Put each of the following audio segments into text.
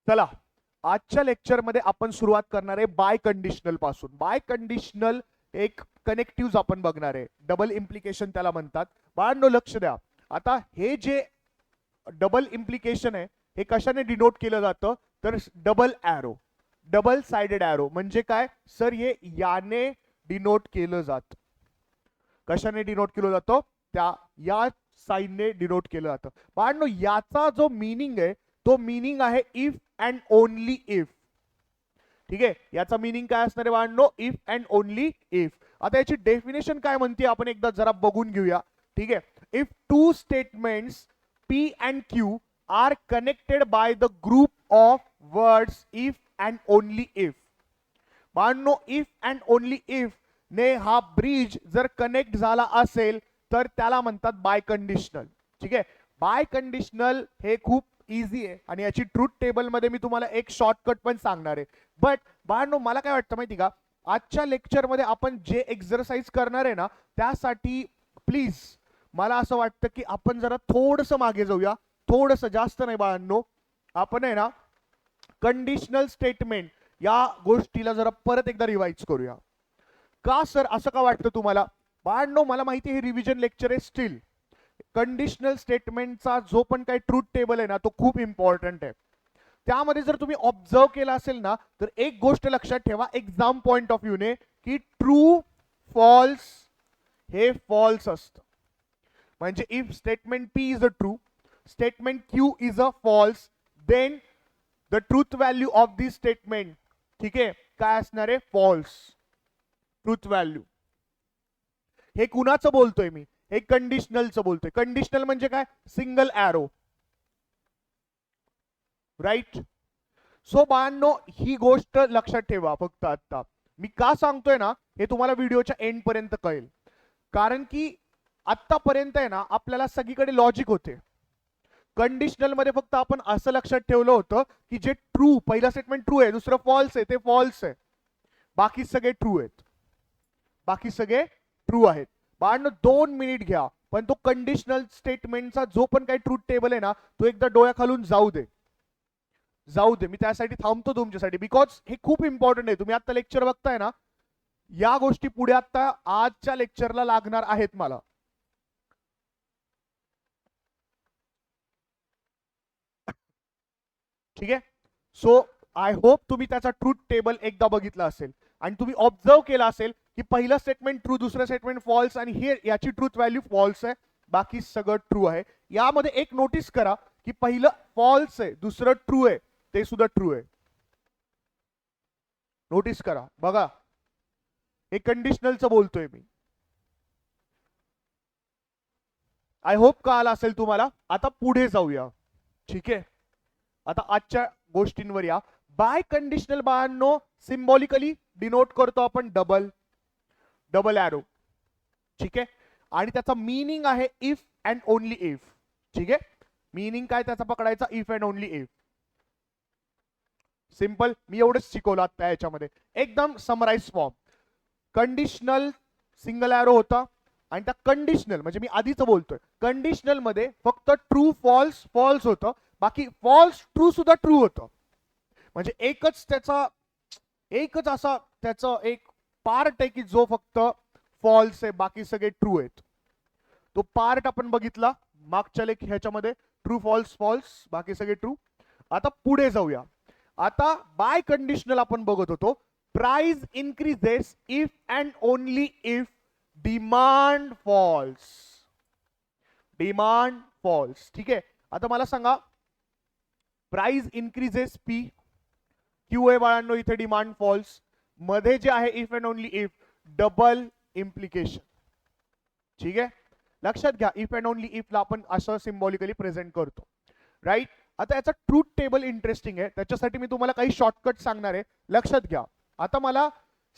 चला, आजच्या लेक्चरमध्ये आपण सुरुवात करणार आहे बाय कंडिशनल पासून. बाय कंडिशनल एक कनेक्टिव्ह आपण बघणार आहे, डबल इम्प्लिकेशन त्याला म्हणतात. बाळांनो लक्ष द्या. आता हे जे डबल इम्प्लिकेशन आहे हे कशाने डिनोट केलं जातं, तर double arrow, double sided arrow. म्हणजे काय सर, हे याने डिनोट केलं जातं. कशाने डिनोट केलं जातं, त्या या साइनने डिनोट केलं जातं. बाळांनो याचा जो मीनिंग आहे तो मीनिंग आहे इफ अँड ओनली इफ. ठीक आहे, याचा मीनिंग काय असणार आहे बाळांनो, इफ अँड ओनली इफ. आता याची डेफिनेशन काय म्हणते आपण एकदा जरा बघून घेऊया. ठीक आहे, if two statements P and Q are connected by the group of words if and only if. बाळांनो इफ अँड ओनली इफ ने हा ब्रिज जर कनेक्ट झाला असेल तर त्याला म्हणतात बाय कंडिशनल. ठीक आहे, बाय कंडिशनल हे खूप इझी आहे आणि याची ट्रूथ टेबल मध्ये मी तुम्हाला एक शॉर्टकट पण सांगणार आहे. बट बाळांनो मला काय वाटतं माहिती का, आजच्या लेक्चर मध्ये आपण जे एक्सरसाइज करणार आहे ना, त्यासाठी प्लीज मला असं वाटतं की आपण जरा थोडंसं मागे जाऊया. थोडंसं, जास्त नाही बाळांनो. आपण आहे ना कंडिशनल स्टेटमेंट या गोष्टीला जरा परत एकदा रिवाइज करूया. का सर असं का वाटतं तुम्हाला? बाळांनो मला माहिती आहे हे रिव्हिजन लेक्चर आहे. स्टील कंडिशनल स्टेटमेंटचा जो पण काही ट्रूथ टेबल आहे ना तो खूप इम्पॉर्टंट आहे. त्यामध्ये जर तुम्ही ऑब्झर्व केला असेल ना तर एक गोष्ट लक्षात ठेवा एक्झाम पॉइंट ऑफ व्ह्यूने, की ट्रू फॉल्स हे फॉल्स असतं. म्हणजे if statement P is a true, statement Q is a false, then the truth value of this statement, ठीक आहे, काय असणार आहे, फॉल्स ट्रूथ व्हॅल्यू. हे कुणाचं बोलतोय मी, हे कंडिशनलचं बोलतोय. कंडिशनल म्हणजे काय, सिंगल ॲरो, राईट. सो बाळांनो ही गोष्ट लक्षात ठेवा. फक्त आता मी का सांगतोय ना हे तुम्हाला व्हिडिओच्या एंड पर्यंत कळेल. कारण की आतापर्यंत आहे ना आपल्याला सगळीकडे लॉजिक होते. कंडिशनल मध्ये फक्त आपण असं लक्षात ठेवलं होतं की जे ट्रू, पहिला स्टेटमेंट ट्रू आहे, दुसरं फॉल्स आहे, ते फॉल्स आहे, बाकी सगळे ट्रू आहेत, बाकी सगळे ट्रू आहेत. बाळांनो 2 मिनिट घ्या, पण तो कंडिशनल स्टेटमेंटचा जो पण काही ट्रूथ टेबल आहे ना तो एकदा डोळ्याखालून जाऊ दे, जाऊ दे. मी त्यासाठी थांबतो तुमच्यासाठी, बिकॉज हे खूप इम्पॉर्टंट आहे. तुम्ही आता लेक्चर बघताय ना, या गोष्टी पुढे आता आजच्या लेक्चरला लागणार आहेत मला. ठीक आहे, सो आय होप तुम्ही त्याचा ट्रूथ टेबल एकदा बघितला असेल आणि तुम्ही ऑब्झर्व केला असेल की पहिलं स्टेटमेंट ट्रू, दुसरं स्टेटमेंट फॉल्स आणि हे याची ट्रूथ व्हॅल्यू फॉल्स आहे, बाकी सगळं ट्रू आहे. यामध्ये एक नोटीस करा की पहिलं फॉल्स आहे, दुसरं ट्रू आहे, ते सुद्धा ट्रू आहे. नोटीस करा, बघा, हे कंडिशनलचं बोलतोय मी. आय होप कळालं असेल तुम्हाला. आता पुढे जाऊया. ठीक आहे, आता आजच्या गोष्टींवर या. बाय कंडिशनल बाळांनो सिम्बॉलिकली डिनोट करतो आपण डबल, डबल ॲरो. ठीक आहे, आणि त्याचा मीनिंग आहे इफ अँड ओनली इफ. ठीक आहे, मीनिंग काय त्याचा पकडायचा, if and only if. Simple, मी एवढंच शिकवलं आता याच्यामध्ये, एकदम summarize form. Conditional single arrow होता आणि त्या कंडिशनल म्हणजे मी आधीच बोलतोय कंडिशनल मध्ये फक्त ट्रू फॉल्स फॉल्स होतं, बाकी फॉल्स ट्रू सुद्धा ट्रू होतं. म्हणजे एकच त्याचा, एकच असा त्याचं एक पार्ट आहे की जो फक्त फॉल्स आहे, बाकी सगळे ट्रू आहेत. तो पार्ट आपण बघितला मागच्या लेख ह्याच्यामध्ये, ट्रू फॉल्स फॉल्स, बाकी सगळे ट्रू. आता पुढे जाऊया. आता बाय कंडिशनल आपण बघत होतो, price increases if and only if demand falls, demand falls. ठीक आहे, आता मला सांगा, प्राइस इन्क्रीजेस पी, क्यू आहे बाळांनो इथे डिमांड फॉल्स, मध्ये जे आहे if and only if, double implication. ठीक आहे, लक्षात घ्या, इफ अँड ओनली इफ ला आपण असं सिम्बॉलिकली प्रेझेंट करतो, राईट. आता याचा ट्रूथ टेबल इंटरेस्टिंग आहे, त्याच्यासाठी मी तुम्हाला काही शॉर्टकट सांगणार आहे, लक्षात घ्या. आता मला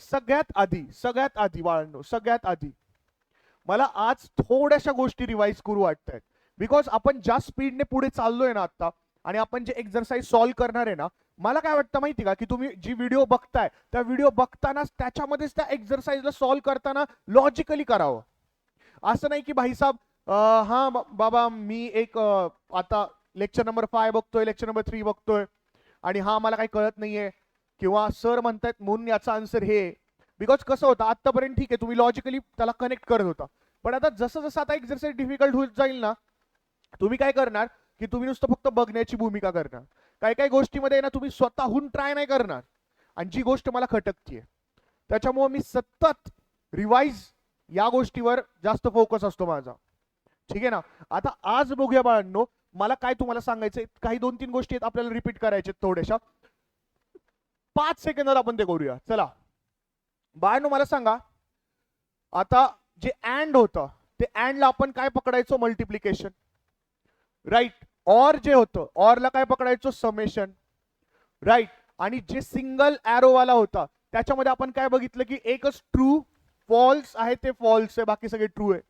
सगळ्यात आधी बाळांनो, सगळ्यात आधी मला आज थोड्याशा गोष्टी रिवाइज करू वाटत आहेत. बिकॉज आपण ज्या स्पीडने पुढे चाललोय ना आता, आणि आपण जे एक्सरसाइज सॉल्व्ह करणार आहे ना, मला काय वाटतं माहिती का, की तुम्ही जी व्हिडिओ बघताय त्या व्हिडिओ बघतानाच त्याच्यामध्येच त्या एक्सरसाइजला सॉल्व्ह करताना लॉजिकली करावं. असं नाही की भाईसाहेब बाबा मी एक आता लेक्चर नंबर 5 बघतोय, लेक्चर नंबर 3 बघतोय, आणि हा मला काही कळत नाहीये किंवा सर म्हणतायत म्हणून याचा आन्सर हे, बिकॉज कसं होतं आतापर्यंत ठीक आहे तुम्ही लॉजिकली त्याला कनेक्ट करत होता, पण आता जसं जसं आता एक्झरसाइज डिफिकल्ट होत जाईल ना, तुम्ही काय करणार की तुम्ही नुसतं फक्त बघण्याची भूमिका करणार. काही काही गोष्टीमध्ये ना तुम्ही स्वतःहून ट्राय नाही करणार, आणि जी गोष्ट मला खटकतीये त्याच्यामुळे मी सतत रिवाइज या गोष्टीवर जास्त फोकस असतो माझा. ठीक आहे ना. आता आज बघूया बाळांनो, मला काय तुम्हाला सांगायचंय, काही 2-3 गोष्टी आहेत आपल्याला रिपीट करायच्या थोड्याशा. 5 सेकंदात आपण ते करूया. चला बाळांनो मला सांगा, आता जे अँड होतं ते अँडला आपण काय पकडायचो, मल्टिप्लिकेशन, राईट. ऑर जे होतं ऑरला काय पकडायचो, समेशन, राईट. आणि जे सिंगल एरो वाला होता त्याच्यामध्ये आपण काय बघितलं की एकच ट्रू फॉल्स आहे, ते फॉल्स आहे, बाकी सगळे ट्रू आहे.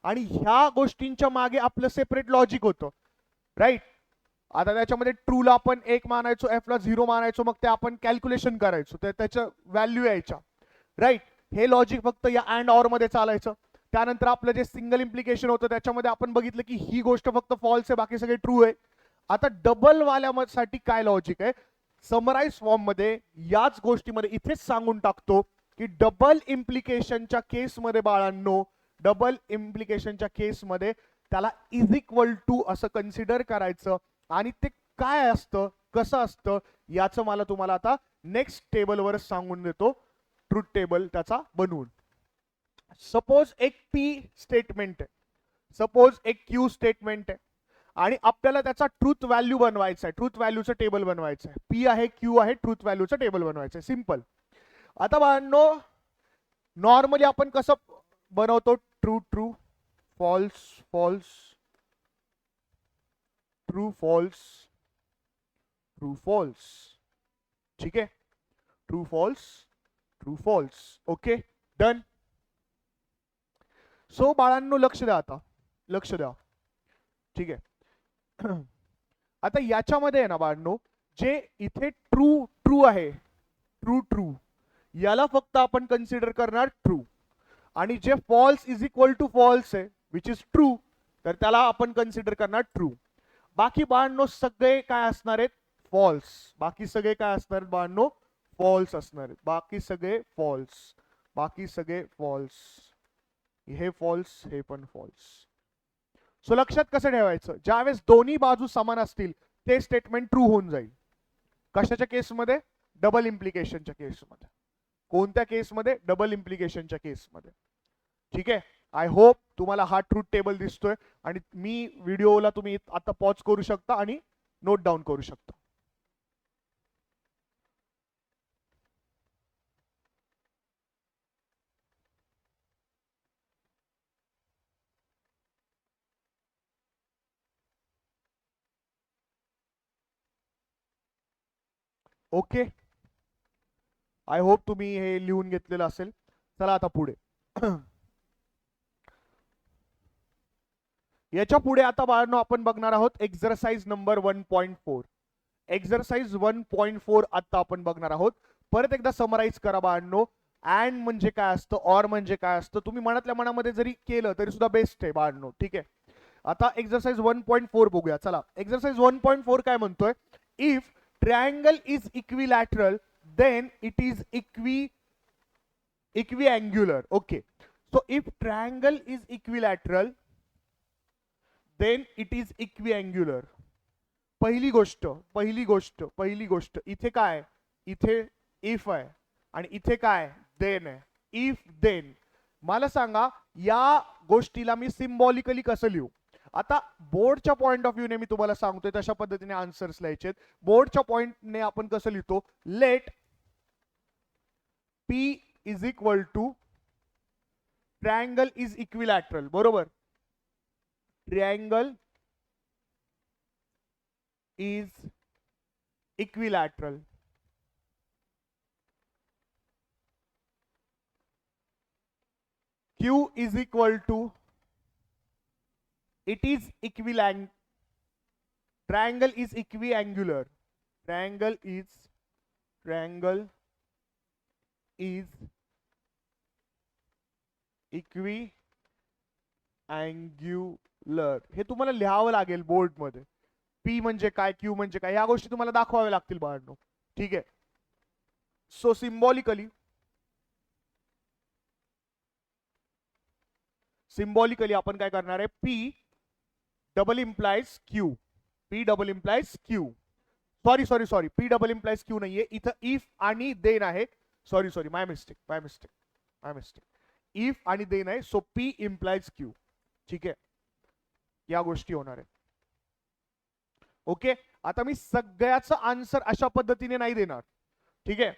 आणि ह्या गोष्टींच्या मागे आपलं सेपरेट लॉजिक होतं, राईट. आता त्याच्यामध्ये ट्रूला आपण 1 मानायचो, एफला 0 मानायचो, मग ते आपण कॅल्क्युलेशन करायचो, तर त्याच्या व्हॅल्यू यायच्या, राईट. हे लॉजिक फक्त या अँड ऑर मध्ये चालायचं. त्यानंतर आपलं जे सिंगल इम्प्लिकेशन होतं त्याच्यामध्ये आपण बघितलं की ही गोष्ट फक्त फॉल्स आहे, बाकी सगळे ट्रू आहे. आता डबल वाल्यासाठी काय लॉजिक आहे, समराइज फॉर्म मध्ये याच गोष्टीमध्ये इथेच सांगून टाकतो की डबल इम्प्लिकेशनच्या केसमध्ये बाळांनो, डबल इम्प्लिकेशनच्या केसमध्ये त्याला इज इक्वल टू असं कन्सिडर करायचं, आणि ते काय असतं कसं असतं याचं मला तुम्हाला आता नेक्स्ट टेबलवर सांगून देतो, ट्रूथ टेबल त्याचा बनवून. सपोज एक पी स्टेटमेंट आहे, सपोज एक क्यू स्टेटमेंट आहे, आणि आपल्याला त्याचा ट्रूथ व्हॅल्यू बनवायचा आहे, ट्रूथ व्हॅल्यूचं टेबल बनवायचं आहे. पी आहे, क्यू आहे, ट्रूथ व्हॅल्यूचं टेबल बनवायचं आहे, सिंपल. आता बाळांनो नॉर्मली आपण कसं बनवतो, true true, false false, true false, true false, ठीक आहे, true false, true false, okay done. So बाळांनो लक्ष द्या, आता लक्ष द्या, ठीक आहे. आता याच्यामध्ये आहे ना बाळांनो, जे इथे ट्रू ट्रू आहे, ट्रू ट्रू, याला फक्त आपण कन्सिडर करणार ट्रू, आणि जे false is equal to false आहे विच इज ट्रू, तर त्याला आपण कन्सिडर करणार ट्रू. बाकी बाळांनो सगळे काय असणार आहेत, फॉल्स. बाकी सगळे काय असणार आहेत बाळांनो, फॉल्स असणार आहेत. बाकी सगळे फॉल्स, बाकी सगळे फॉल्स, हे फॉल्स, हे पण फॉल्स. सो लक्षात कसं ठेवायचं, ज्यावेळेस दोन्ही बाजू समान असतील ते स्टेटमेंट ट्रू होऊन जाईल. कशाच्या केसमध्ये, डबल इम्प्लिकेशनच्या केसमध्ये. कोणत्या केसमध्ये, डबल इम्प्लिकेशनच्या केसमध्ये. ठीक आहे. आय होप तुम्हाला हा ट्रूथ टेबल दिसतोय, आणि मी व्हिडिओला तुम्ही आता पॉज करू शकता आणि नोट डाऊन करू शकता. ओके, आय होप तुम्ही हे लिहून घेतलेलं असेल. चला आता पुढे. याच्या पुढे आता बाळांनो आपण बघणार आहोत एक्सरसाइज नंबर 1.4. एक्सरसाइज 1.4 आता आपण बघणार आहोत. परत एकदा समराइज करा बाळांनो. अँड म्हणजे काय असतं, ऑर म्हणजे काय असतं, तुम्ही मनातल्या मनामध्ये जरी केलं तरी सुद्धा बेस्ट आहे बाळांनो, ठीक आहे. आता एक्सरसाइज 1.4 बघूया. चला एक्सरसाइज 1.4 काय म्हणतोय, if triangle is equilateral then it is equiangular. Okay, so if triangle is equilateral then it is equiangular. पहिली गोष्ट इथे काय, इथे इफ आहे, आणि इथे काय, देन आहे. इफ देन, मला सांगा या गोष्टीला मी सिम्बॉलिकली कसं लिहू. आता बोर्डच्या पॉइंट ऑफ व्ह्यूने मी तुम्हाला सांगतोय तशा पद्धतीने आन्सर्स लिहायचे. बोर्डच्या पॉइंटने आपण कसं लिहितो, let P is equal to triangle is equilateral, बरोबर. ट्रायंगल is equilateral. Q is equal to, it is equivalent, triangle is equiangular, triangle is equiangular. हे तुम्हाला लिहावं लागेल बोर्ड मध्ये. पी म्हणजे काय, क्यू म्हणजे काय, ह्या गोष्टी तुम्हाला दाखवाव्या लागतील बाळांनो. ठीक आहे. सो सिम्बॉलिकली आपण काय करणार आहे, P double implies Q, P double implies Q, sorry P double implies Q नाहीये इथं, इफ आणि देन आहे. Sorry my mistake. इफ आणि देन आहे, सो पी इम्प्लाइज क्यू. ठीक आहे, या गोष्टी होणार आहे. ओके, आता मी सगळ्याचं आन्सर अशा पद्धतीने नाही देणार. ठीक आहे,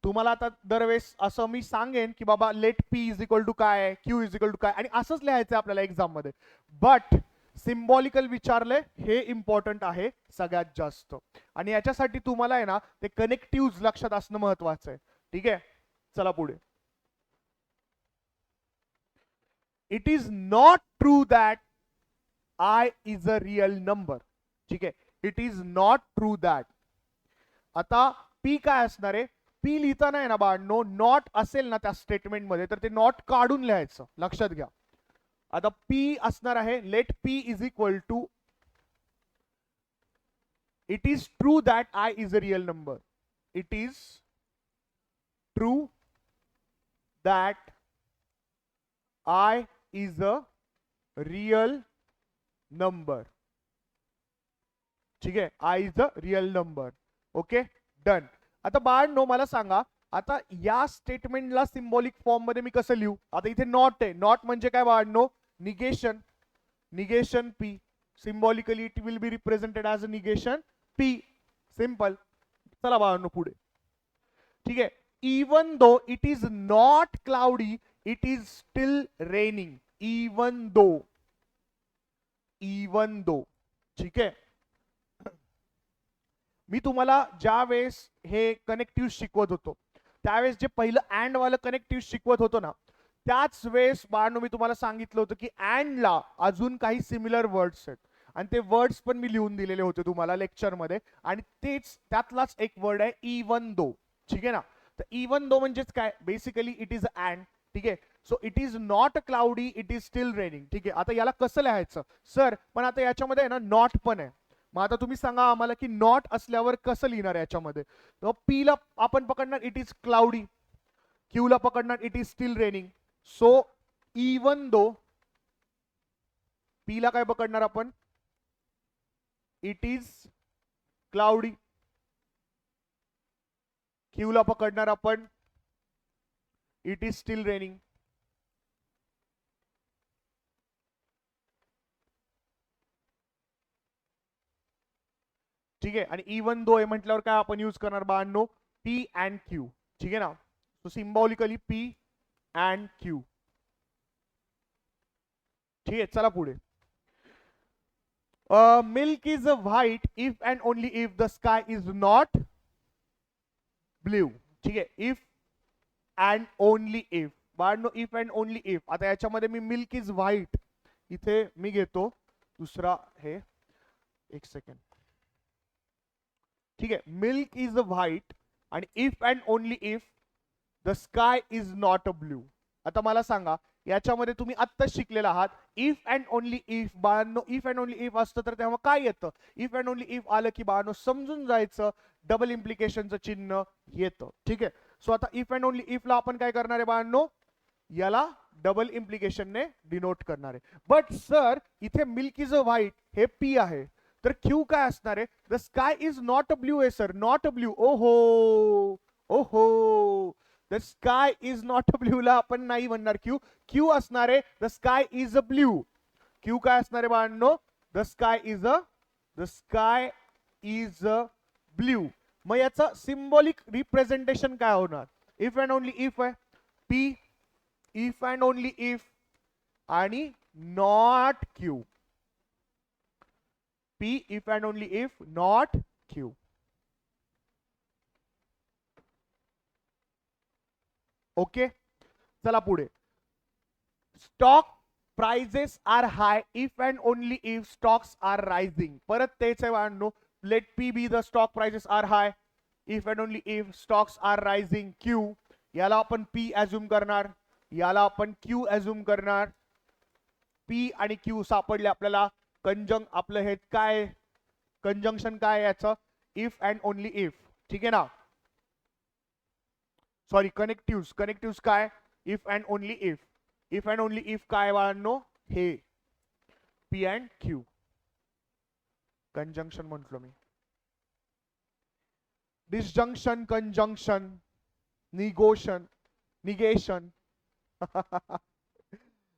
तुम्हाला आता दरवेळेस असं मी सांगेन की बाबा let P is equal to काय, क्यू इज इक्वल टू काय, आणि असंच लिहायचं आपल्याला एक्झाम मध्ये. बट सिम्बॉलिकल विचारले हे इम्पॉर्टंट आहे सगळ्यात जास्त, आणि याच्यासाठी तुम्हाला आहे ना ते कनेक्टिव्ह लक्षात असणं महत्वाचं आहे. ठीक आहे, चला पुढे. It is not true that I is a real number. ठीक आहे, it is not true that. आता पी काय असणार आहे, पी लिहिताना आहे ना बाळांनो, नॉट असेल ना त्या स्टेटमेंट मध्ये तर ते नॉट काढून लिहायचं, लक्षात घ्या. आता पी असणार आहे let P is equal to it is true that I is a real number. It is true that I is a real number. ठीक आहे, I is a real number. Okay, done. आता बाळांनो मला सांगा, आता या स्टेटमेंटला सिम्बॉलिक फॉर्म मध्ये मी कसं लिहू. आता इथे नॉट आहे, नॉट म्हणजे काय बाळांनो, negation P. Symbolically it will be represented as a negation P. Simple. चला बाळांनो पुढे. ठीक आहे, even though it is not cloudy it is still raining. Even though. ठीक आहे, मी तुम्हाला ज्या वेळेस हे कनेक्टिव्ह शिकवत होतो त्यावेळेस जे पहिलं अँड वालं कनेक्टिव्ह शिकवत होतो ना, त्याच वेळेस बाळांनो मी तुम्हाला सांगितलं होतं की अँडला अजून काही सिमिलर वर्ड्स आहेत, आणि ते वर्ड्स पण मी लिहून दिलेले होते तुम्हाला लेक्चरमध्ये, आणि तेच त्यातलाच एक वर्ड आहे इवन दो. ठीक आहे ना, तर इवन दो म्हणजेच काय, बेसिकली इट इज अँड. ठीक आहे, so it is not cloudy it is still raining. ठीक आहे, आता याला कसं लिहायचं सर, पण आता याच्यामध्ये आहे ना नॉट पण आहे. मग आता तुम्ही सांगा आम्हाला की नॉट असल्यावर कसं लिहिणार याच्यामध्ये. तर पी ला आपण पकडणार इट इज क्लाउडी, क्यू ला पकडणार it is still raining. So even though P ला काय पकडणार आपण, इट इज क्लाउडी. क्यू ला पकडणार आपण इट इज स्टिल रेनिंग. ठीक आहे, आणि इवन दो म्हटल्यावर काय आपण यूज करणार बाळांनो, पी अँड क्यू. ठीक आहे ना, so symbolically P and Q. ठीक आहे, चला पुढे. Milk is white if and only if the sky is not blue. ठीक आहे, इफ अँड ओनली इफ. बाळांनो इफ अँड ओनली इफ. आता याच्यामध्ये मी मिल्क इज व्हाइट इथे मी घेतो दुसरा हे, एक सेकंड. ठीक आहे, मिल्क इज व्हाइट आणि if and only if the sky is not a blue. आता मला सांगा, याच्यामध्ये तुम्ही आत्ताच शिकलेला आहात इफ अँड ओनली इफ. बाळांनो इफ अँड ओनली इफ असतं तर तेव्हा काय येतं, इफ अँड ओनली इफ आलं की बाळांनो समजून जायचं डबल इम्प्लिकेशनचं चिन्ह येतं. ठीक आहे, सो आता इफ अँड ओनली इफ ला आपण काय करणार आहे बाळांनो, याला डबल इम्प्लिकेशनने डिनोट करणार आहे. बट सर इथे मिल्क इज अ व्हाइट हे पी आहे, तर क्यू काय असणार आहे, the sky is not a blue आहे सर, नॉट अ ब्ल्यू. ओहो, the sky is not a blue ला आपण नाही म्हणणार क्यू. क्यू असणार आहे the sky is a blue. Q काय असणार आहे बाळांनो, the sky is a blue. मग याचं सिम्बॉलिक रिप्रेझेंटेशन काय होणार, इफ अँड ओनली इफ आहे P, if and only if आणि not Q. P if and only if not Q. Okay, चला पुढे. Stock prices are high if and only if stocks are rising. परत तेच आहे बाळांनो, let P be the stock prices are high if and only if stocks are rising. Q, याला आपण P assume करणार, याला आपण क्यू अज्युम करणार. पी आणि क्यू सापडले आपल्याला, कंजंग आपलं हे काय कंजंक्शन काय आहे याचं, इफ अँड ओनली इफ. ठीक आहे ना, सॉरी कनेक्टिव्ह काय, if and only if. If and only if काय बाळांनो, हे पी अँड क्यू. कंजंक्शन म्हटलो मी. Disjunction, conjunction, negation.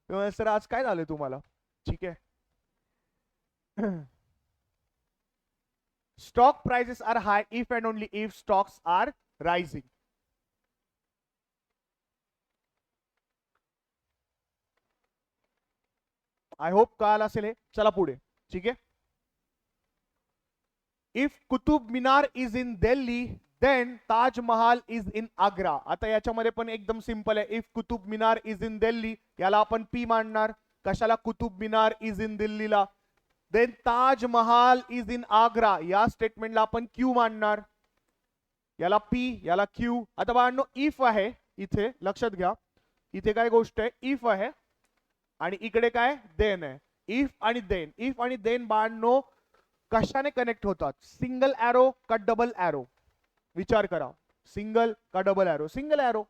सर आज काय झालं तुम्हाला. ठीक आहे. Stock prices are high if and only if stocks are rising. I hope कळालं असेल हे. चला पुढे. ठीक आहे. If Qutub Minar is in Delhi then Taj Mahal is in Agra. आता याच्यामध्ये पण एकदम सिंपल आहे. If Qutub Minar is in Delhi याला आपण पी मांडणार. कशाला, कुतुब मिनार इज इन दिल्लीला. Then Taj Mahal is in Agra या स्टेटमेंटला आपण क्यू मांडणार. याला पी याला क्यू. आता बाळांनो इफ आहे इथे, लक्षात घ्या इथे काय गोष्ट आहे, इफ आहे आणि इकडे काय देन आहे. इफ आणि देन बाळांनो कशाने कनेक्ट होतात, सिंगल एरो का डबल एरो. विचार करा, सिंगल का डबल एरो. Single arrow.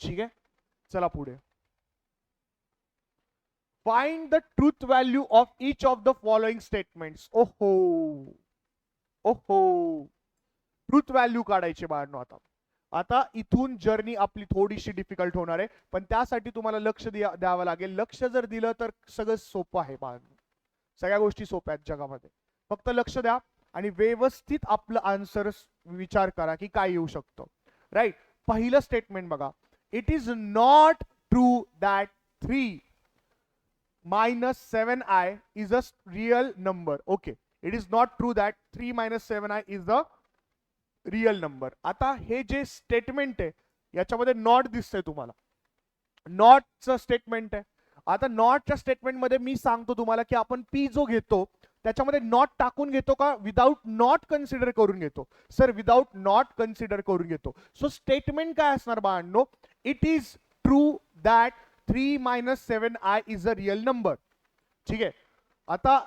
ठीक आहे. चला पुढे. Find the truth value of each of the following statements. ओहो ट्रूथ व्हॅल्यू काढायचे बाळांनो. आता इथून जर्नी आपली थोडीशी डिफिकल्ट होणार आहे, पण त्यासाठी तुम्हाला लक्ष द्यावं लागेल. लक्ष जर दिलं तर सगळं सोपं आहे बाळांनो. सगळ्या गोष्टी सोप्या आहेत जगामध्ये. फक्त लक्ष द्या आणि व्यवस्थित आपलं आन्सर विचार करा की काय येऊ शकतं. राईट. पहिलं स्टेटमेंट बघा. It is not true that 3 minus 7i is a real number. Okay, it is not true that 3 minus 7i is a real number. आता हे जे स्टेटमेंट आहे याच्यामध्ये नॉट दिसतंय तुम्हाला, नॉटचं स्टेटमेंट आहे. आता नॉटच्या स्टेटमेंटमध्ये मी सांगतो तुम्हाला की आपण पी जो घेतो त्याच्यामध्ये नॉट टाकून घेतो का विदाउट नॉट कन्सिडर करून घेतो. सर विदाउट नॉट कन्सिडर करून घेतो. सो स्टेटमेंट काय असणार बाळांनो, it is true that 3 minus 7i is a real number. ठीक आहे. आता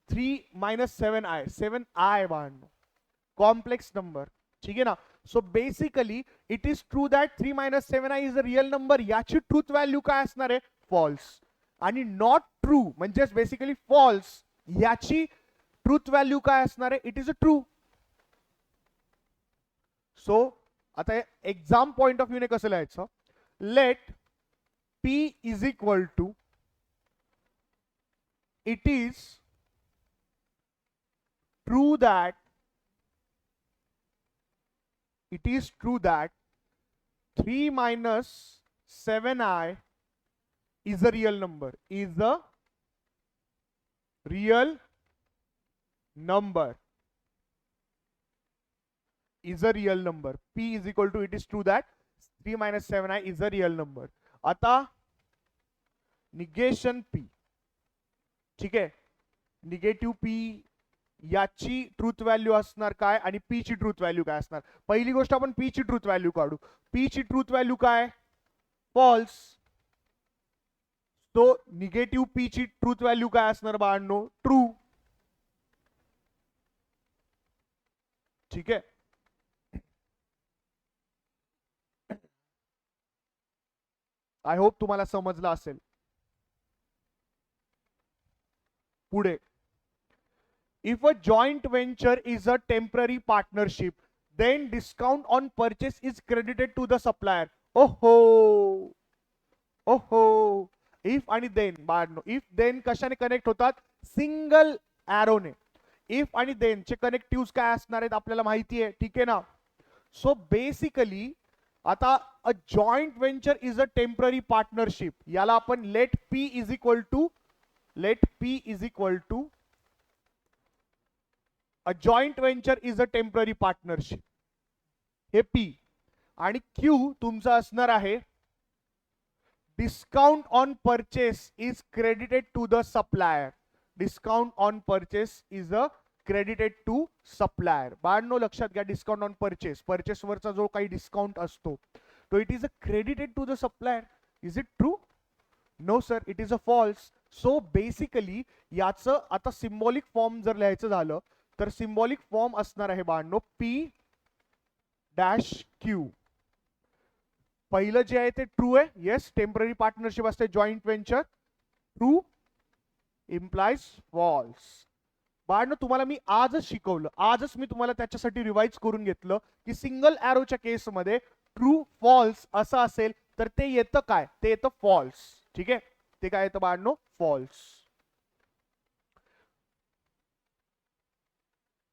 3 minus 7i, 7i बाळांनो कॉम्प्लेक्स नंबर. ठीक आहे ना. So basically it is true that 3 minus 7i is a real number. याची ट्रूथ व्हॅल्यू काय असणार आहे, फॉल्स. आणि नॉट ट्रू म्हणजे बेसिकली फॉल्स, याची ट्रूथ व्हॅल्यू काय असणार आहे, it is a true. So आता एक्झाम पॉइंट ऑफ व्ह्यूने कसं लिहायचं, late P is equal to it is true that 3 minus 7i is a real number. Is a real number. Is a real number. P is equal to it is true that 3 minus 7i is a real number. आता negation P. ठीक आहे. Negative P याची truth value असणार काय आणि P ची truth value काय असणार. पहिली गोष्ट आपण पी ची ट्रूथ व्हॅल्यू काढू. पी ची ट्रूथ व्हॅल्यू काय, फॉल्स. तो निगेटिव्ह पी ची ट्रूथ व्हॅल्यू काय असणार बाळांनो, ट्रू. ठीक आहे. आय होप तुम्हाला समजलं असेल. पुढे. If a joint venture is a temporary partnership then discount on purchase is credited to the supplier. ओहो इफ आणि देन बाळांनो, इफ देन कशाने कनेक्ट होतात, सिंगल एरोने. इफ आणि देन चे कनेक्टिव्ह काय असणार आहेत आपल्याला माहिती आहे. ठीक आहे ना. सो बेसिकली आता a joint venture is a temporary partnership, याला आपण let P is equal to a joint venture is a temporary partnership, हे पी. आणि क्यू तुमचा असणार आहे discount on purchase is credited to the supplier. Discount on purchase is a credited to supplier. बाळांनो लक्षात घ्या, डिस्काउंट ऑन परचेस वरचा जो काही डिस्काउंट असतो तो it is a credited to the supplier. Is it true? No sir, it is a false. So basically याचं आता सिम्बॉलिक फॉर्म जर लिहायचं झालं तर सिम्बॉलिक फॉर्म असणार आहे बाळांनो पी डॅश क्यू. पहिलं जे आहे ते ट्रू आहे, येस. टेम्पररी पार्टनरशिप असते, joint venture. True implies false. बाळांनो तुम्हाला मी आजच शिकवलं, आजच मी तुम्हाला त्याच्यासाठी रिवाइज करून घेतलं की सिंगल एरोच्या केसमध्ये ट्रू फॉल्स असं असेल तर ते येतं काय, ते येतं फॉल्स. ठीक आहे, ते काय येतं बाळांनो, फॉल्स.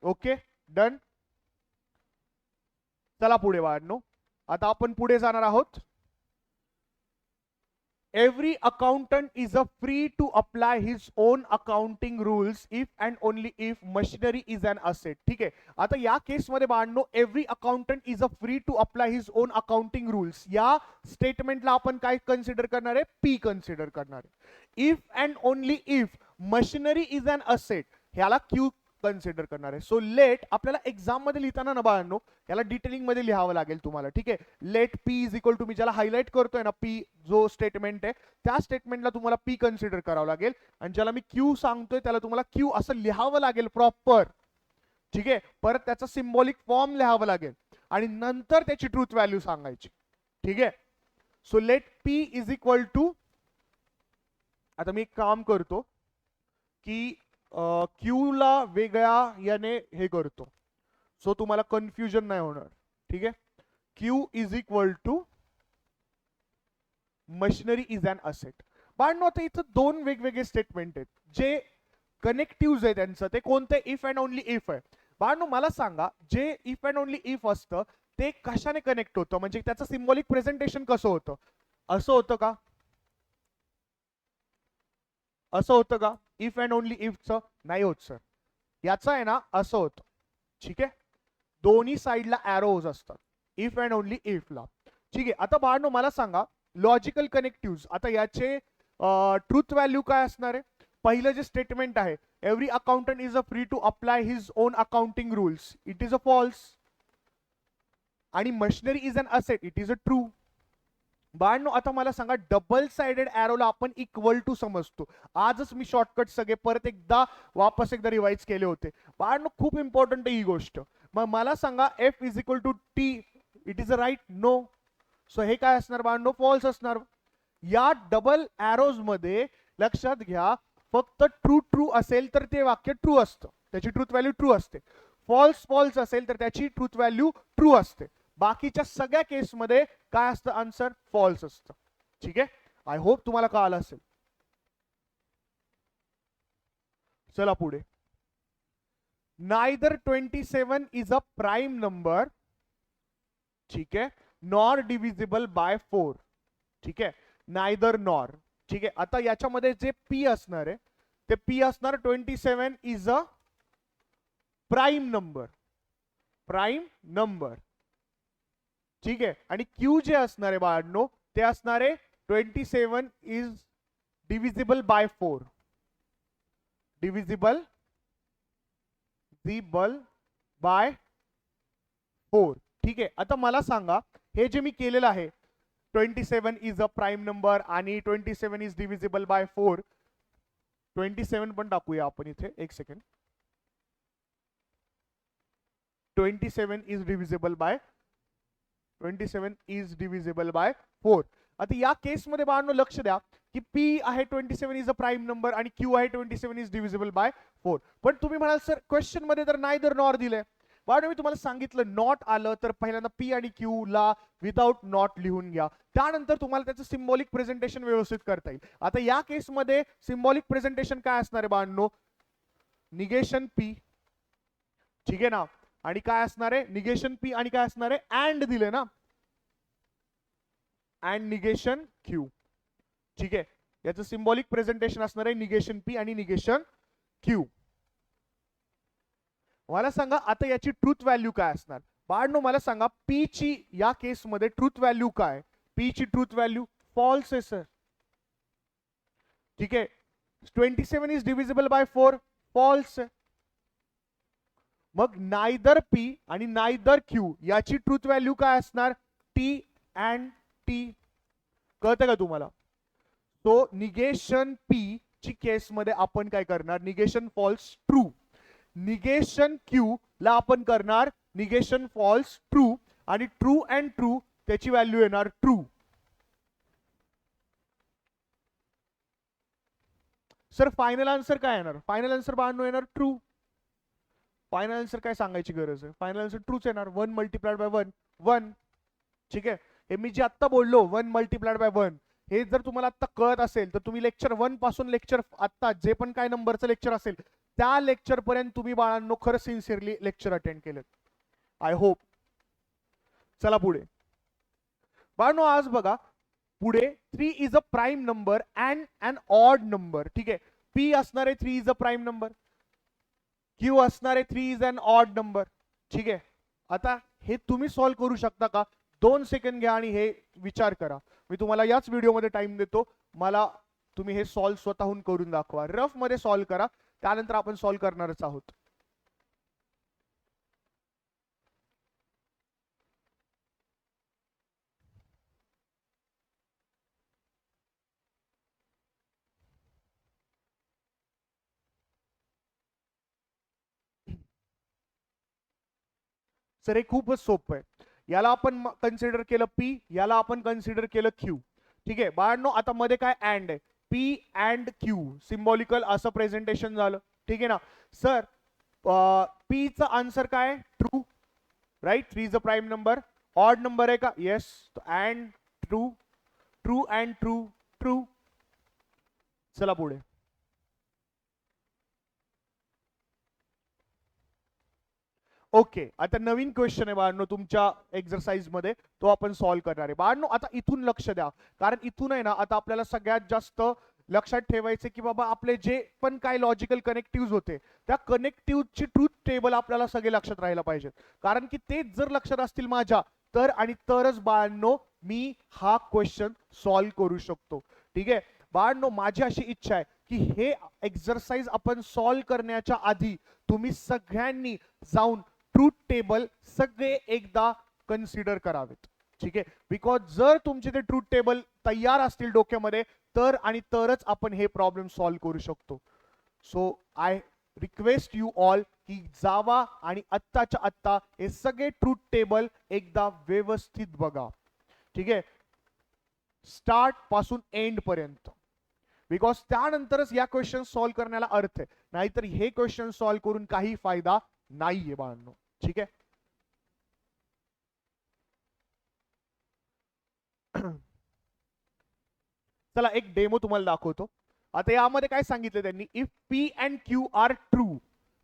Okay, done. चला पुढे बाळांनो, आता आपण पुढे जाणार आहोत. Every accountant is a free to apply his own accounting rules if and only if machinery is an asset. ठीक आहे, आता या केस मध्ये बाळांनो every accountant is a free to apply his own accounting rules, या स्टेटमेंटला आपण काय कन्सिडर करणार आहे, पी कन्सिडर करणार आहे. If and only if machinery is an asset, ह्याला क्यू कन्सिडर करणार आहे. सो लेट आपल्याला एक्झाम मध्ये लिहिताना ना बाळांनो याला डिटेलिंग मध्ये लिहावं लागेल तुम्हाला. ठीक आहे, let P is equal to, मी ज्याला हायलाइट करतोय ना पी जो स्टेटमेंट आहे त्या स्टेटमेंटला तुम्हाला पी कन्सिडर करावं लागेल, आणि ज्याला मी क्यू सांगतोय त्याला तुम्हाला क्यू असं लिहावं लागेल प्रॉपर. ठीक आहे, परत त्याचा सिम्बॉलिक फॉर्म लिहावं लागेल आणि नंतर त्याची ट्रूथ व्हॅल्यू सांगायची. ठीक आहे, so let P is equal to, आता मी एक काम करतो की क्यू ला वेगळ्या याने हे करतो सो तुम्हाला कन्फ्युजन नाही होणार. ठीक आहे, Q is equal to machinery is an asset. बाळांनो आता इथं दोन वेगवेगळे स्टेटमेंट आहेत, जे कनेक्टिव्ह आहे त्यांचं ते कोणते, इफ अँड ओनली इफ आहे. बाळांनो मला सांगा, जे इफ अँड ओनली इफ असतं ते कशाने कनेक्ट होतं, म्हणजे त्याचं सिम्बॉलिक प्रेझेंटेशन कसं होतं, असं होतं का, असं होतं का इफ अँड ओनली इफचं, नाही होत सर. याचं आहे ना असं होतं. ठीक आहे, दोन्ही साईडला एरोज असतात इफ अँड ओनली इफला. ठीक आहे, आता बाळांनो मला सांगा लॉजिकल कनेक्टिव्ह, आता याचे ट्रूथ व्हॅल्यू काय असणार आहे. पहिलं जे स्टेटमेंट आहे, every accountant is a free to apply his own accounting rules, it is a false. आणि machinery is an asset, it is a true. बाळांनो आता मला सांगा, डबल साइडेड एरोला आपण इक्वल टू समजतो. आजच मी शॉर्टकट सगळे परत एकदा वापस एकदा रिवाइज केले होते. बाळांनो खूप इम्पॉर्टंट आहे ही गोष्ट. मग मला सांगा F is equal to T, it is a right, no. So हे काय असणार बाळांनो, फॉल्स असणार. या डबल एरोज मध्ये लक्षात घ्या, फक्त ट्रू ट्रू असेल तर ते वाक्य ट्रू असतं, त्याची ट्रूथ व्हॅल्यू ट्रू असते. फॉल्स फॉल्स असेल तर त्याची ट्रूथ व्हॅल्यू ट्रू असते. बाकीच्या सगळ्या केसमध्ये काय असतं, आन्सर फॉल्स असतं. ठीक आहे, आय होप तुम्हाला कळालं असेल. चला पुढे. Neither 27 is a prime number, ठीक आहे, नॉर डिव्हिजिबल बाय 4. ठीक आहे, नायदर नॉर. ठीक आहे, आता याच्यामध्ये जे पी असणार आहे ते पी असणार 27 is a prime number, prime number. ठीक आहे, आणि क्यू जे असणार आहे बाळांनो ते असणार आहे 27 is divisible by 4, divisible by 4. ठीक आहे, आता मला सांगा हे जे मी केलेलं आहे 27 इज अ प्राइम नंबर आणि 27 इज डिव्हिजिबल बाय 4, 27 पण टाकूया आपण इथे, एक सेकंड. 27 is divisible by 4. आता या केस मध्ये बाळांनो लक्ष द्या की पी आहे 27 इज अ प्राइम नंबर आणि क्यू आहे 27 इज डिव्हिजिबल बाय 4. पण तुम्ही म्हणाल सर क्वेश्चन मध्ये तर नायदर नॉर दिलंय. बाळांनो मी तुम्हाला सांगितलं नॉट आलं तर पहिल्यांदा पी आणि क्यू ला विदाउट नॉट लिहून घ्या, त्यानंतर तुम्हाला त्याचं सिम्बॉलिक प्रेझेंटेशन व्यवस्थित करता येईल. आता या केस मध्ये सिम्बॉलिक प्रेझेंटेशन काय असणार आहे बाळांनो, निगेशन पी. ठीक आहे ना, आणि काय असणार आहे निगेशन पी आणि काय असणार आहे अँड दिले ना, अँड निगेशन क्यू. ठीक आहे, याचं सिम्बॉलिक प्रेझेंटेशन असणार आहे निगेशन पी आणि निगेशन क्यू. मला सांगा आता याची ट्रूथ व्हॅल्यू काय असणार. बाळांनो मला सांगा पी ची या केस मध्ये ट्रूथ व्हॅल्यू काय, पी ची ट्रूथ व्हॅल्यू फॉल्स आहे सर. ठीक आहे, 27 इज डिव्हिजिबल बाय 4, फॉल्स आहे. मग नायदर पी आणि नायदर क्यू याची ट्रूथ व्हॅल्यू काय असणार, टी अँड टी. कळतं का तुम्हाला. सो निगेशन पी ची केसमध्ये आपण काय करणार, negation false true. Negation Q ला आपण करणार निगेशन फॉल्स ट्रू, आणि ट्रू अँड ट्रू त्याची व्हॅल्यू येणार ट्रू. सर फायनल आन्सर काय येणार, फायनल आन्सर बाळांनो येणार ट्रू. फायनल आन्सर काय सांगायची गरज आहे, फायनल आन्सर ट्रूच येणार. 1 मल्टिप्लाइड बाय 1 1. ठीक आहे, हे मी जे आत्ता बोललो 1 मल्टिप्लाइड बाय 1, हे जर तुम्हाला आता कळत असेल तर तुम्ही लेक्चर 1 पासून लेक्चर आता जे पण काय नंबरचं लेक्चर असेल त्या लेक्चर पर्यंत तुम्ही बाळांनो खरं सिन्सिअरली लेक्चर अटेंड केलं, आय होप. चला पुढे बाळांनो, आज बघा पुढे 3 is a prime number and an odd number. ठीक आहे, पी असणारे 3 is a prime number, Q असणारे 3 इज अन ऑड नंबर. ठीक आहे, आता हे तुम्ही सॉल्व्ह करू शकता का? 2 सेकंड घ्या आणि हे विचार करा. मी तुम्हाला याच व्हिडिओमध्ये टाइम देतो, मला तुम्ही हे सॉल्व्ह स्वतःहून करून दाखवा. रफ मध्ये सॉल्व्ह करा, त्यानंतर आपण सॉल्व्ह करणारच आहोत. सर हे खूपच सोपं आहे. याला आपण कन्सिडर केलं पी, याला आपण कन्सिडर केलं क्यू. ठीक आहे बाळांनो, आता मध्ये काय अँड आहे, पी अँड क्यू सिम्बॉलिकल असं प्रेझेंटेशन झालं. ठीक आहे ना सर. पी चा आन्सर काय, true, right. 3 is a prime number. Odd number आहे का, yes. And true, true and true, true. चला पुढे. ओके, आता नवीन क्वेश्चन आहे बाळांनो तुमच्या एक्सरसाइज मध्ये, तो आपण सॉल्व्ह करणार आहे. बाळांनो आता इथून लक्ष द्या, कारण इथून आहे ना आता आपल्याला सगळ्यात जास्त लक्षात ठेवायचे की बाबा आपले जे पण काय लॉजिकल कनेक्टिव्ह होते त्या कनेक्टिव्हची ट्रूथ टेबल आपल्याला सगळे लक्षात राहायला पाहिजेत. कारण की तेच जर लक्षात असतील माझ्या तर आणि तरच बाळांनो मी हा क्वेश्चन सॉल्व्ह करू शकतो. ठीक आहे बाळांनो, माझी अशी इच्छा आहे की हे एक्सरसाइज आपण सॉल्व्ह करण्याच्या आधी तुम्ही सगळ्यांनी जाऊन ट्रूथ टेबल सगळे एकदा कन्सिडर करावेत. ठीक आहे, बिकॉज जर तुमचे ते ट्रूथ टेबल तयार असतील डोक्यामध्ये तर आणि तरच आपण हे प्रॉब्लेम सॉल्व्ह करू शकतो. So I request you all की जावा आणि आत्ताच्या आत्ता हे सगळे ट्रूथ टेबल एकदा व्यवस्थित बघा. ठीक आहे, स्टार्ट पासून एंड पर्यंत, बिकॉज त्यानंतरच या क्वेश्चन सॉल्व्ह करण्याला अर्थ आहे, नाहीतर हे क्वेश्चन सॉल्व्ह करून काही फायदा नाहीये बाळांनो. ठीक आहे, चला एक डेमो तुम्हाला दाखवतो. आता यामध्ये काय सांगितलं त्यांनी, if P and Q are true,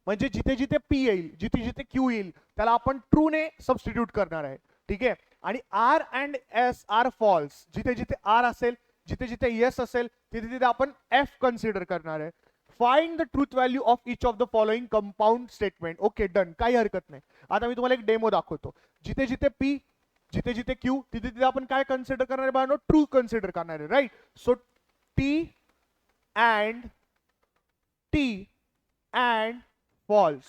म्हणजे जिथे जिथे पी येईल जिथे जिथे क्यू येईल त्याला आपण ट्रू ने सबस्टिट्यूट करणार आहे. ठीक आहे, आणि R and S are false, जिथे जिथे आर असेल जिथे जिथे येस असेल तिथे तिथे आपण एफ कन्सिडर करणार आहे. Find the truth value of each of the following compound statement. Okay done, काही हरकत नाही. आता मी तुम्हाला एक डेमो दाखवतो. जिथे जिथे पी जिथे जिथे क्यू तिथे तिथे आपण काय कन्सिडर करणार आहे बाळांनो, ट्रू कन्सिडर करणार आहे, right. So T and T and false.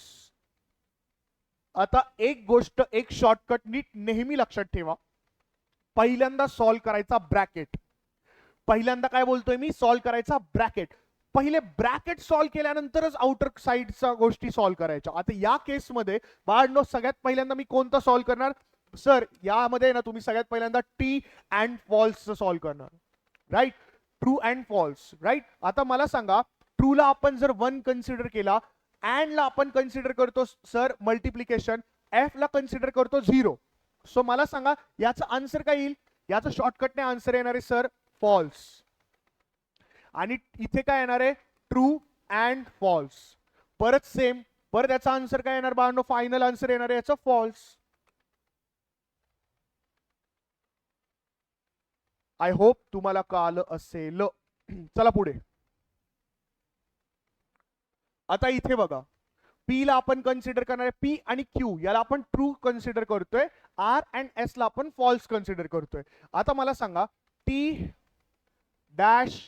आता एक गोष्ट, एक शॉर्टकट नीट नेहमी लक्षात ठेवा. पहिल्यांदा सॉल्व्ह करायचा ब्रॅकेट, पहिल्यांदा काय बोलतोय मी, सॉल्व्ह करायचा ब्रॅकेट. पहिले ब्रॅकेट सॉल्व्ह केल्यानंतरच आउटर साइडच्या गोष्टी सॉल्व्ह करायच्या. आता या केसमध्ये बाळांनो सगळ्यात पहिल्यांदा मी कोणता सॉल्व्ह करणार, सर यामध्ये ना तुम्ही सगळ्यात पहिल्यांदा टी अँड फॉल्स सॉल्व्ह करणार, right. True and false, right. आता मला सांगा, ट्रूला आपण जर 1 कन्सिडर केला, अँड ला आपण कन्सिडर करतो सर मल्टिप्लिकेशन, एफ ला कन्सिडर करतो 0. सो मला सांगा याचा आन्सर काय येईल, याचा शॉर्टकटने आन्सर येणार आहे सर फॉल्स. आणि इथे काय येणार आहे, ट्रू अँड फॉल्स. परत सेम, परत याचा आन्सर काय येणार बाळांनो, फायनल आन्सर येणार आहे याचा फॉल्स. आय होप तुम्हाला कळलं असेल. चला पुढे. आता इथे बघा, पी ला आपण कन्सिडर करणार आहे, पी आणि क्यू याला आपण ट्रू कन्सिडर करतोय, आर अँड एस ला आपण फॉल्स कन्सिडर करतोय. आता मला सांगा टी डॅश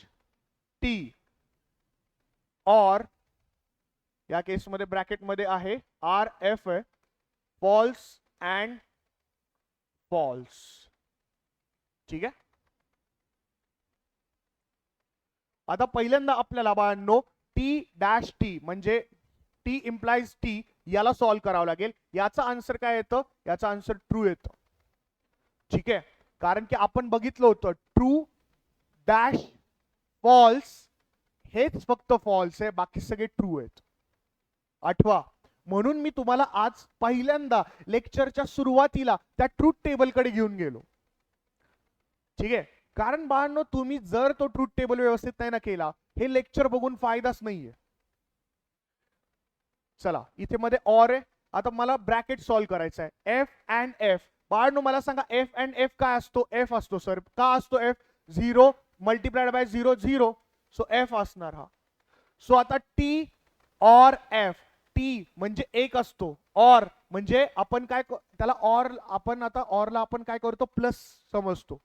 टी और या केसमध्ये ब्रॅकेटमध्ये आहे आर एफ आहे, फॉल्स अँड फॉल्स. ठीक आहे, आता पहिल्यांदा आपल्याला बाळांनो टी डॅश टी म्हणजे टी इम्प्लाइज टी याला सॉल्व्ह करावं लागेल. याचा आन्सर काय येतं? याचा आन्सर ट्रू येतं. ठीक आहे, कारण की आपण बघितलं होतं ट्रू डॅश फॉल्स हेच फक्त फॉल्स आहे, बाकी सगळे ट्रू आहेत. आठवा. म्हणून मी तुम्हाला आज पहिल्यांदा लेक्चरच्या सुरुवातीला त्या ट्रूथ टेबल कडे घेऊन गेलो. ठीक आहे, कारण बाळांनो तुम्ही जर तो ट्रूथ टेबल व्यवस्थित नाही ना केला, हे लेक्चर बघून फायदाच नाहीये. चला इथे मध्ये ऑर आहे. आता मला ब्रॅकेट सॉल्व्ह करायचा आहे. F and F. बाळांनो मला सांगा एफ अँड एफ काय असतो? एफ असतो सर. का असतो F? 0 multiplied by 0 0. So F असणार हा. सो आता टी ऑर एफ. टी म्हणजे एक असतो, ऑर म्हणजे आपण काय त्याला ऑर आपण आता ऑरला आपण काय करतो? प्लस समजतो.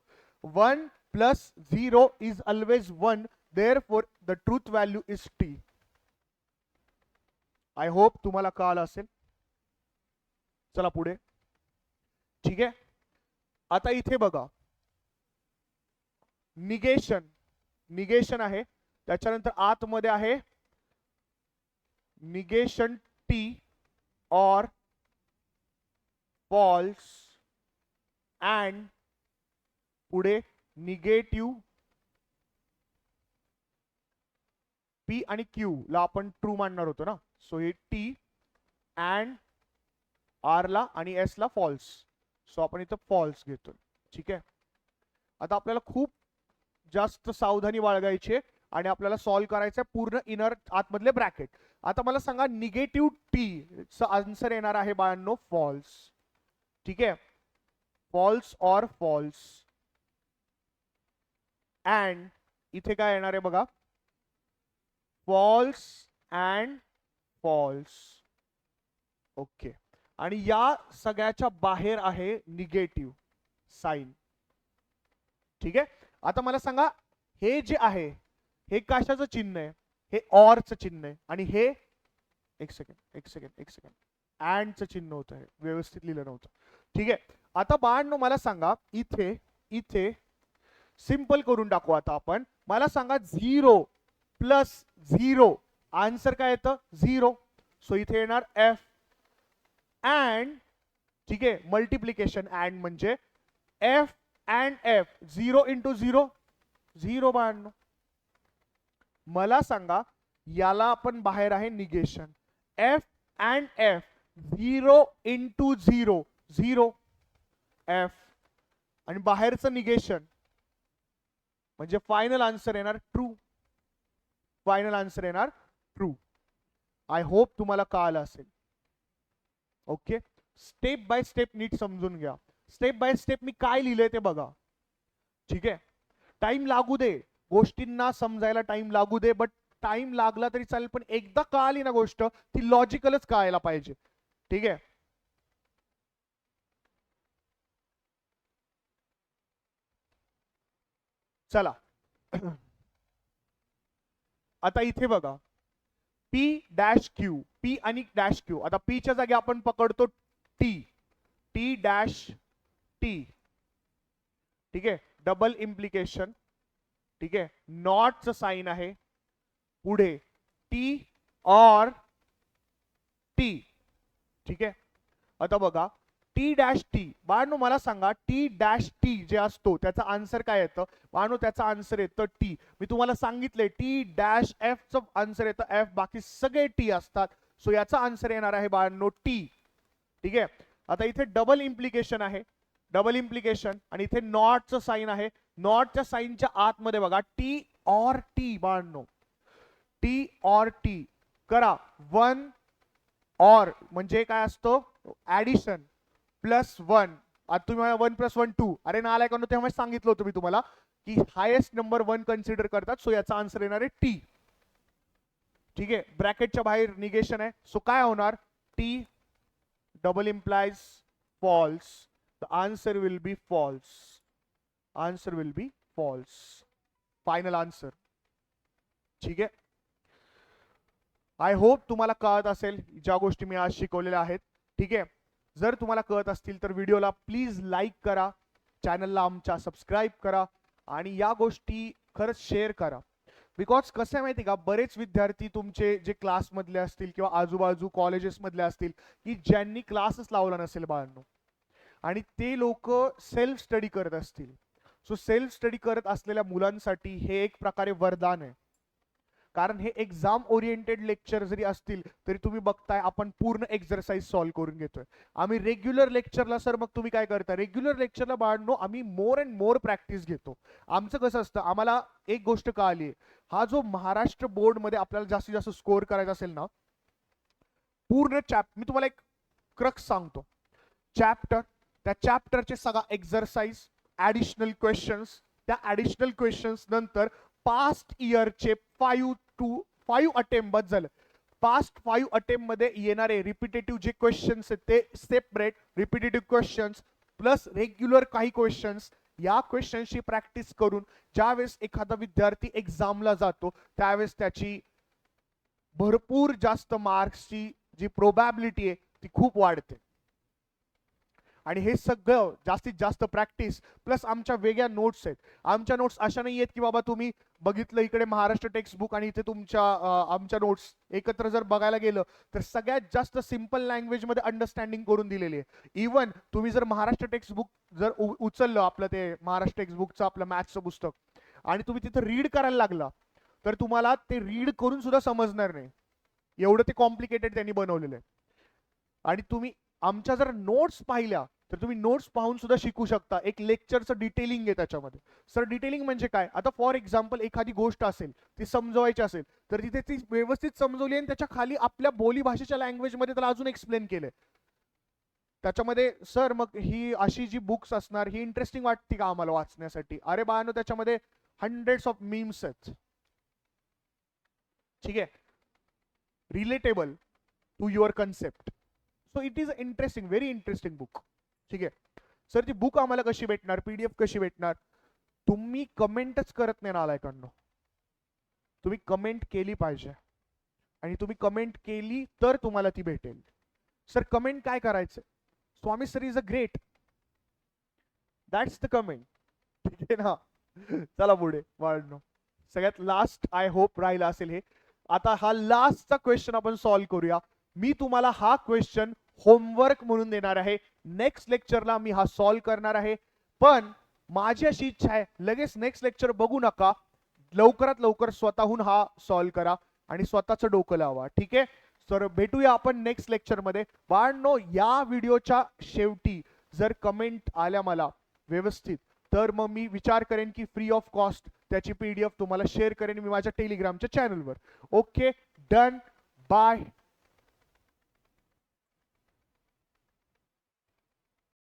1 plus 0 is always 1. Therefore the truth value is T. I hope तुम्हाला कळलं असेल. चला पुढे. ठीक आहे, आता इथे बघा निगेशन. निगेशन आहे, त्याच्यानंतर आतमध्ये आहे निगेशन टी और फॉल्स अँड पुढे निगेटिव्ह पी आणि क्यू ला आपण ट्रू मानणार होतो ना. सो हे टी अँड आर ला आणि एस ला फॉल्स. सो आपण इथं फॉल्स घेतो. ठीक आहे, आता आपल्याला खूप जास्त सावधानी बाळगायची आणि आपल्याला सॉल्व्ह करायचं पूर्ण इनर आतमधले ब्रॅकेट. आता मला सांगा निगेटिव्ह टी चा आन्सर येणार आहे बाळांनो फॉल्स. ठीक आहे, फॉल्स और फॉल्स. अँड इथे काय येणार आहे बघा? False and false. ओके, आणि या सगळ्याच्या बाहेर आहे निगेटिव्ह साइन. ठीक आहे, आता मला सांगा हे जे आहे हे कशाचं चिन्ह आहे? हे ऑरचं चिन्ह आहे. आणि हे एक सेकंड अँडचं चिन्ह होतं. हे व्यवस्थित लिहिलं नव्हतं. ठीक आहे, आता बाळांनो मला सांगा इथे इथे सिंपल करून टाकू आता आपण. मला सांगा 0 प्लस 0 आन्सर काय येतं? 0. सो इथे येणार एफ अँड. ठीक आहे, मल्टिप्लिकेशन अँड म्हणजे एफ अँड एफ. 0 इंटू 0 0 बाळांनो. मला सांगा याला आपण बाहेर आहे negation. F and F 0 into 0 0 F आणि बाहेरचं निगेशन म्हणजे फायनल आन्सर येणार ट्रू. फायनल आन्सर येणार ट्रू. आय होप तुम्हाला कळलं असेल. ओके, स्टेप बाय स्टेप नीट समजून घ्या. स्टेप बाय स्टेप मी काय लिहिलंय ते बघा. ठीक आहे, टाइम लागू दे गोष्टींना समजायला, टाइम लागू दे. बट टाइम लागला तरी चालेल, पण एकदा कळाली ना गोष्ट ती लॉजिकलच कळायला पाहिजे. ठीक आहे, चला आता इथे बघा पी डॅश क्यू. पी आणि डॅश क्यू. आता पी च्या जागी आपण पकडतो टी. T dash T. ठीक आहे, डबल इम्प्लिकेशन. ठीक आहे, नॉटचं साइन आहे. पुढे टी और टी. ठीक आहे, आता बघा टी डॅश टी. बाळांनो मला सांगा टी डॅश टी जे असतो त्याचा आन्सर काय येतं? बाळांनो त्याचा आन्सर येतं टी. मी तुम्हाला सांगितलंय टी डॅश एफ चं आन्सर येतं एफ, बाकी सगळे टी असतात. सो याचा आन्सर येणार आहे बाळांनो टी. ठीक आहे, आता इथे डबल इम्प्लिकेशन आहे. डबल इम्प्लिकेशन आणि इथे नॉटचं साइन आहे. नॉटच्या साइनच्या आतमध्ये बघा टी और टी. बाळांनो टी और टी करा. 1 और म्हणजे काय असतो? ऍडिशन. +1. आता तुम्ही 1 + 1 2. अरे नालायकांनो, तेव्हा सांगितलं होतं मी तुम्हाला की हायेस्ट नंबर 1 कन्सिडर करतात. सो याचा आन्सर येणार आहे टी. ठीक आहे, ब्रॅकेटच्या बाहेर निगेशन आहे. सो काय होणार? T double implies false. The answer will be false. Answer will be false. Final answer. ठीक आहे, आय होप तुम्हाला कळत असेल ज्या गोष्टी मी आज शिकवलेल्या आहेत. ठीक आहे, जर तुम्हाला कळत असतील तर व्हिडिओला प्लीज लाईक करा, चॅनलला आमच्या सबस्क्राईब करा आणि या गोष्टी खरंच शेअर करा. बिकॉज कसं आहे माहिती का, बरेच विद्यार्थी तुमचे जे क्लासमधले असतील किंवा आजूबाजू कॉलेजेसमधले असतील की ज्यांनी क्लासच लावला नसेल बाळांनो, आणि ते लोक सेल्फ स्टडी करत असतील. सो सेल्फ स्टडी करत असलेल्या मुलांसाठी हे एक प्रकारे वरदान आहे. कारण हे एक्झाम ओरिएंटेड लेक्चर जरी असतील तरी तुम्ही बघताय आपण पूर्ण एक्सरसाइज सॉल्व्ह करून घेतोय. आम्ही रेग्युलर लेक्चरला, सर मग तुम्ही काय करता, रेग्युलर लेक्चरला बाळांनो आम्ही मोर अँड मोर प्रॅक्टिस घेतो. आमचं कसं असतं, आम्हाला एक गोष्ट कळाली, हा जो महाराष्ट्र बोर्डमध्ये आपल्याला जास्तीत जास्त स्कोअर करायचा असेल ना, पूर्ण मी तुम्हाला एक क्रक्स सांगतो. चॅप्टर, त्या चॅप्टरचे सगळा एक्सरसाइज, ऍडिशनल क्वेश्चन्स, त्या ऍडिशनल क्वेश्चन्स नंतर पास्ट इयरचे 5 अटेम्प्ट, बस झालं. पास्ट 5 अटेम्प्ट मध्ये येणारे रिपिटेटिव्ह जे क्वेश्चन्स आहेत ते separate, repetitive questions plus regular काही क्वेश्चन्स, या क्वेश्चन्सची प्रॅक्टिस करून ज्यावेळेस एखादा विद्यार्थी एक्झामला जातो त्यावेळेस त्याची भरपूर जास्त मार्क्सची जी प्रोबॅबिलिटी आहे ती खूप वाढते. आणि हे सगळं जास्तीत जास्त प्रॅक्टिस प्लस आमच्या वेगळ्या नोट्स आहेत. आमच्या नोट्स अशा नाही आहेत की बाबा तुम्ही बघितलं इकडे महाराष्ट्र टेक्स्ट बुक आणि इथे तुमच्या आमच्या नोट्स एकत्र जर बघायला गेलं तर सगळ्यात जास्त सिंपल लँग्वेज मध्ये अंडरस्टँडिंग करून दिलेली आहे. इवन तुम्ही जर महाराष्ट्र टेक्स्ट बुक जर उचललं, आपलं ते महाराष्ट्र टेक्स्ट बुकचं आपलं मॅथ्सचं पुस्तक, आणि तुम्ही तिथं रीड करायला लागला तर तुम्हाला ते रीड करून सुद्धा समजणार नाही, एवढं ते कॉम्प्लिकेटेड त्यांनी बनवलेलं आहे. आणि तुम्ही आमच्या जर नोट्स पाहिल्या तर तुम्ही नोट्स पाहून सुद्धा शिकू शकता. एक लेक्चरचं डिटेलिंग आहे त्याच्यामध्ये. सर डिटेलिंग म्हणजे काय, आता फॉर एक्झाम्पल एखादी गोष्ट असेल ती समजवायची असेल तर तिथे ती व्यवस्थित समजवली आणि त्याच्या खाली आपल्या बोली भाषेच्या लँग्वेजमध्ये त्याला अजून एक्सप्लेन केलंय त्याच्यामध्ये. सर मग ही अशी जी बुक्स असणार ही इंटरेस्टिंग वाटते का आम्हाला वाचण्यासाठी, अरे बाळांनो त्याच्यामध्ये हंड्रेड्स ऑफ मीम्स आहेत, ठीक आहे, relatable to your concept. So it is interesting, very interesting book. ठीक आहे सर, ती बुक आम्हाला कशी भेटणार, पीडीएफ कशी भेटणार, तुम्ही कमेंटच करत नाही नालायकांनो. तुम्ही कमेंट केली पाहिजे आणि तुम्ही कमेंट केली तर तुम्हाला ती भेटेल. सर कमेंट काय करायचं, Swami sir is a great, that's the comment, ठीक आहे ना. चला पुढे वाढणं. सगळ्यात लास्ट आय होप राहिला असेल हे. आता हा लास्टचा क्वेश्चन आपण सॉल्व्ह करूया. मी तुम्हाला हा क्वेश्चन होमवर्क म्हणून देणार आहे. नेक्स्ट लेक्चरला मी हा सॉल्व्ह करणार आहे. पण माझी अशी इच्छा आहे, लगेच नेक्स्ट लेक्चर बघू नका, लवकरात लवकर स्वतःहून हा सॉल्व्ह करा आणि स्वतःचं डोकं लावा. ठीक आहे सर, भेटूया आपण नेक्स्ट लेक्चरमध्ये. बाळांनो, या व्हिडिओच्या शेवटी जर कमेंट आल्या मला व्यवस्थित तर मग मी विचार करेन की फ्री ऑफ कॉस्ट त्याची पीडीएफ तुम्हाला शेअर करेन मी माझ्या टेलिग्रामच्या चॅनलवर. Okay, done, bye.